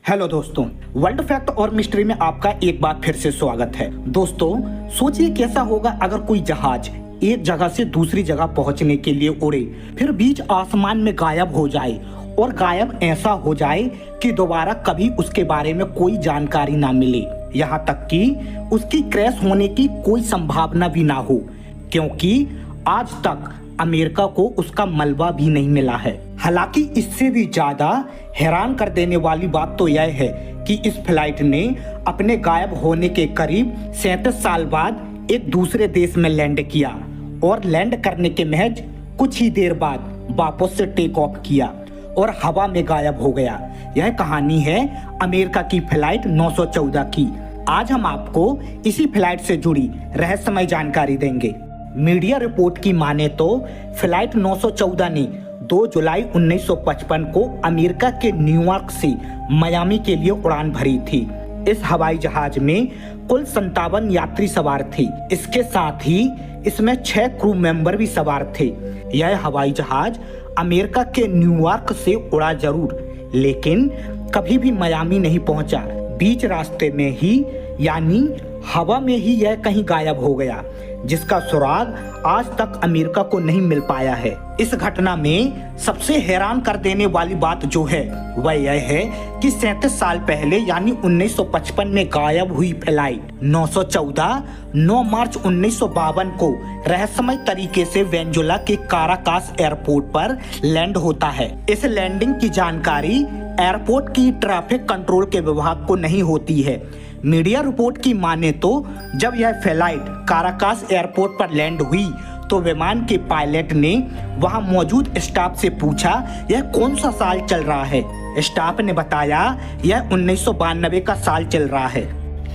Hello दोस्तों, world fact और mystery में आपका एक बार फिर से स्वागत है। दोस्तों, सोचिए कैसा होगा अगर कोई जहाज एक जगह से दूसरी जगह पहुंचने के लिए उड़े, फिर बीच आसमान में गायब हो जाए और गायब ऐसा हो जाए कि दोबारा कभी उसके बारे में कोई जानकारी ना मिले, यहाँ तक कि उसकी क्रैश होने की कोई संभावना भी ना हो, क्योंकि आज तक अमेरिका को उसका मलबा भी नहीं मिला है। हालांकि इससे भी ज्यादा हैरान कर देने वाली बात तो यह है कि इस फ्लाइट ने अपने गायब होने के करीब 37 साल बाद एक दूसरे देश में लैंड किया और लैंड करने के महज कुछ ही देर बाद वापस से टेक ऑफ किया और हवा में गायब हो गया। यह कहानी है अमेरिका की फ्लाइट 914 की। आज हम आपको इसी फ्लाइट से जुड़ी रहस्यमय जानकारी देंगे। मीडिया रिपोर्ट की माने तो फ्लाइट 914 ने 2 जुलाई 1955 को अमेरिका के न्यूयॉर्क से मियामी के लिए उड़ान भरी थी। इस हवाई जहाज में कुल 57 यात्री सवार थे। इसके साथ ही इसमें 6 क्रू मेंबर भी सवार थे। यह हवाई जहाज अमेरिका के न्यूयॉर्क से उड़ा जरूर, लेकिन कभी भी मियामी नहीं पहुंचा। बीच रास्ते में ही यानी हवा में ही यह कहीं गायब हो गया, जिसका सुराग आज तक अमेरिका को नहीं मिल पाया है। इस घटना में सबसे हैरान कर देने वाली बात जो है वह यह है कि 37 साल पहले यानी 1955 में गायब हुई फ्लाइट 914 9 मार्च 1952 को रहस्यमय तरीके से वेनेजुएला के काराकास एयरपोर्ट पर लैंड होता है। इस लैंडिंग की जानकारी एयरपोर्ट की ट्रैफिक कंट्रोल के विभाग को नहीं होती है। मीडिया रिपोर्ट की माने तो जब यह फ्लाइट काराकास एयरपोर्ट पर लैंड हुई तो विमान के पायलट ने वहां मौजूद स्टाफ से पूछा यह कौन सा साल चल रहा है। स्टाफ ने बताया यह 1992 का साल चल रहा है।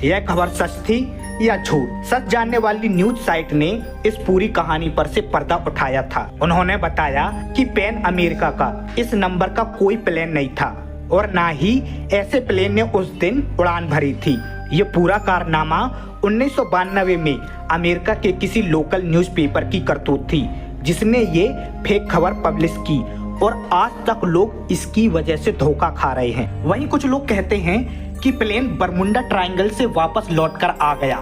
यह खबर सच थी या झूठ? सच जानने वाली न्यूज साइट ने इस पूरी कहानी पर से पर्दा उठाया था। उन्होंने बताया कि पैन अमेरिका का इस नंबर का कोई प्लेन नहीं था और ना ही ऐसे प्लेन ने उस दिन उड़ान भरी थी। ये पूरा कारनामा 1992 में अमेरिका के किसी लोकल न्यूज़पेपर की करतूत थी, जिसने ये फेक खबर पब्लिश की और आज तक लोग इसकी वजह से धोखा खा रहे हैं। वहीं कुछ लोग कहते हैं कि प्लेन बरमुंडा ट्रायंगल से वापस लौटकर आ गया,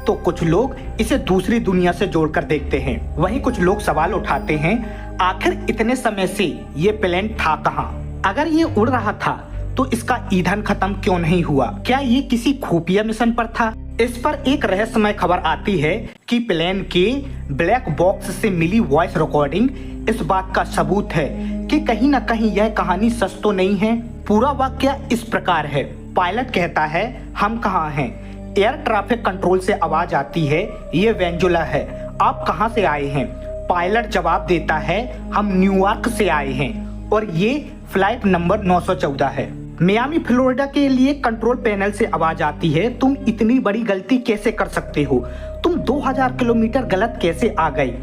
तो कुछ लोग इसे दूसरी दुनिया से जोड़कर देखते हैं। वहीं कुछ लोग सवाल उठाते हैं आखिर इतने समय से ये प्लेन था कहाँ? अगर ये उड़ रहा था तो इसका ईंधन खत्म क्यों नहीं हुआ? क्या ये किसी खुफिया मिशन पर था? इस पर एक रहस्यमय खबर आती है कि प्लेन के ब्लैक बॉक्स से मिली वॉइस रिकॉर्डिंग इस बात का सबूत है कि कहीं न कहीं यह कहानी सच तो नहीं है। पूरा वाक्य इस प्रकार है। पायलट कहता है हम कहाँ हैं? एयर ट्रैफिक कंट्रोल से आवाज आती है ये वेनेजुएला है, आप कहाँ से आए हैं? पायलट जवाब देता है हम न्यूयॉर्क से आए हैं और ये फ्लाइट नंबर 914 है। मियामी फ्लोरिडा के लिए कंट्रोल पैनल से आवाज आती है तुम इतनी बड़ी गलती कैसे कर सकते हो? तुम 2000 किलोमीटर गलत कैसे आ गए?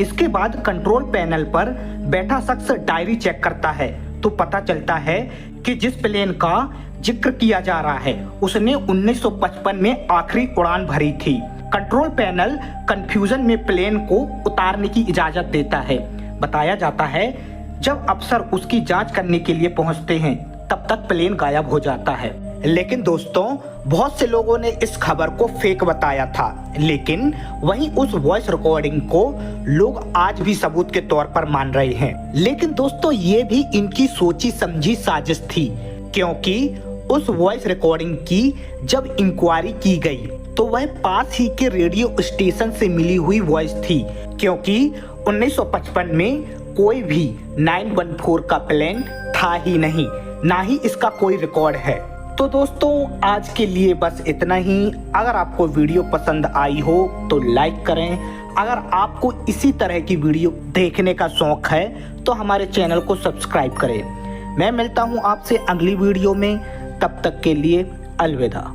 इसके बाद कंट्रोल पैनल पर बैठा शख्स डायरी चेक करता है तो पता चलता है कि जिस प्लेन का जिक्र किया जा रहा है उसने 1955 में आखिरी उड़ान भरी थी। कंट्रोल पैनल कंफ्यूजन में प्लेन को उतारने की इजाजत देता है। बताया जाता है जब अफसर उसकी जांच करने के लिए पहुंचते हैं तब तक प्लेन गायब हो जाता है। लेकिन दोस्तों, बहुत से लोगों ने इस खबर को फेक बताया था, लेकिन वहीं उस वॉइस रिकॉर्डिंग को लोग आज भी सबूत के तौर पर मान रहे हैं। लेकिन दोस्तों, ये भी इनकी सोची समझी साजिश थी, क्योंकि उस वॉइस रिकॉर्डिंग की जब इंक्वायरी की गई तो वह पास ही के रेडियो स्टेशन से मिली हुई वॉइस थी, क्योंकि 1955 में कोई भी 914 का प्लेन था ही नहीं, ना ही इसका कोई रिकॉर्ड है। तो दोस्तों, आज के लिए बस इतना ही। अगर आपको वीडियो पसंद आई हो तो लाइक करें। अगर आपको इसी तरह की वीडियो देखने का शौक है तो हमारे चैनल को सब्सक्राइब करें। मैं मिलता हूं आपसे अगली वीडियो में, तब तक के लिए अलविदा।